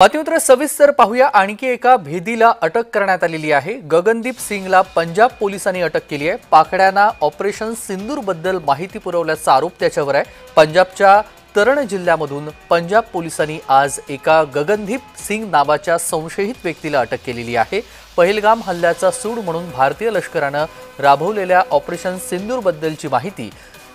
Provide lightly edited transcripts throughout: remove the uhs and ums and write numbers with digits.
बातमीपत्र सविस्तर पाहूया। आणखी एका भेदीला अटक करण्यात आलेली आहे। गगनदीप सिंगला पंजाब पोलिसांनी अटक केली आहे। पाकड्यांना ऑपरेशन सिंदूर बद्दल माहिती पुरवल्याचा आरोप त्याच्यावर आहे। पंजाबच्या तरण जिल्ह्यामधून पंजाब पोलिसांनी आज एका गगनदीप सिंग नावाच्या संशयित व्यक्तीला अटक केलेली आहे। पहलगाम हल्ल्याचा सूड म्हणून भारतीय लष्कराने राबवलेल्या ऑपरेशन सिंदूर बद्दलची माहिती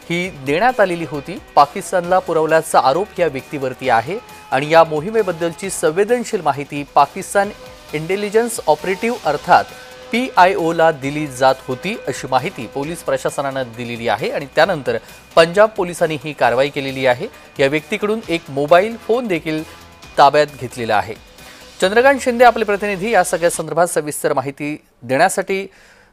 ही देण्यात आलेली होती। पाकिस्तानला पुरवल्याचा आरोप या व्यक्तीवरती आहे आणि या मोहिमेबद्दलची संवेदनशील माहिती पाकिस्तान इंटेलिजन्स ऑपरेटिव्ह अर्थात PIO ला दिली जात होती अशी माहिती पोलीस प्रशासनाने दिलेली आहे आणि त्यानंतर पंजाब पोलिसांनी ही कारवाई केलेली आहे। या व्यक्तीकडून एक मोबाईल फोन देखील ताब्यात घेतलेला आहे। चंद्रकांत शिंदे आपले प्रतिनिधी या सगळ्या संदर्भात सविस्तर माहिती देण्यासाठी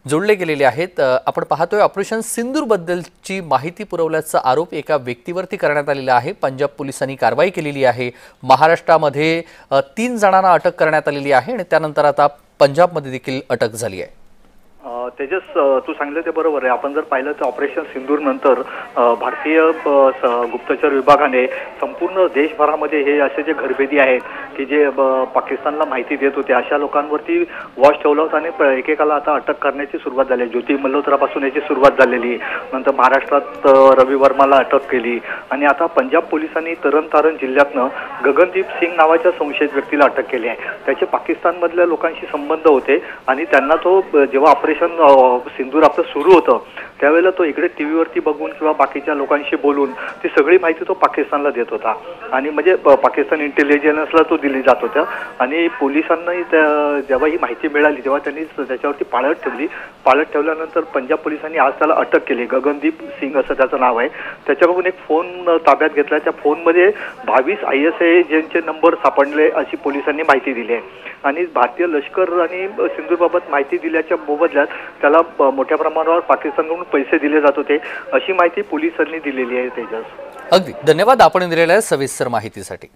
जोडले गेलेले आहेत। आपण पाहतोय ऑपरेशन सिंदूर बद्दलची माहिती पुरवल्याचा आरोप एका व्यक्तीवरती करण्यात आलेला आहे। पंजाब पोलिसांनी कारवाई केलेली आहे। महाराष्ट्रामध्ये 3 जणांना अटक करण्यात आलेली आहे आणि त्यानंतर आता पंजाबमध्ये देखील अटक झाली आहे। तेजस, तू सांगितलं ते बरोबर आहे। आपण जर पाहिलं तर ऑपरेशन सिंदूर नंतर भारतीय गुप्तचर विभागाने संपूर्ण देशभरामध्ये हे असे जे घरभेदी आहेत की जे पाकिस्तानला माहिती देत होते अशा लोकांवरती वॉच ठेवला होता आणि एकेकाला आता अटक करण्याची सुरुवात झाली। ज्योती मल्होत्रापासून याची सुरुवात झालेली, नंतर महाराष्ट्रात रवी वर्माला अटक केली आणि आता पंजाब पोलिसांनी तरण जिल्ह्यातनं गगनदीप सिंग नावाच्या संशयित व्यक्तीला अटक केली आहे। त्याचे पाकिस्तानमधल्या लोकांशी संबंध होते आणि त्यांना तो जेव्हा ऑपरेशन सिंदूर आपलं सुरू होतं त्यावेळेला तो इकडे टीव्हीवरती बघून किंवा बाकीच्या लोकांशी बोलून ती सगळी माहिती तो पाकिस्तानला देत होता आणि म्हणजे पाकिस्तान इंटेलिजन्सला तो दिली जात होता आणि पोलिसांनाही जेव्हा ही माहिती मिळाली तेव्हा त्यांनी त्याच्यावरती पाळत ठेवल्यानंतर पंजाब पोलिसांनी आज त्याला अटक केली। गगनदीप सिंग असं त्याचं नाव आहे। त्याच्याकडून एक फोन ताब्यात घेतला। त्या फोनमध्ये 22 ISI एजंटचे नंबर सापडले अशी पोलिसांनी माहिती दिली आहे आणि भारतीय लष्कर आणि सिंदूरबाबत माहिती दिल्याच्या मोबदल्यात त्याला मोठ्या प्रमाणावर पाकिस्तानकडून पैसे दिले जात होते अशी माहिती पोलिसांनी दिलेली आहे। तेजस, अगदी धन्यवाद आपण दिलेल्या सविस्तर माहितीसाठी।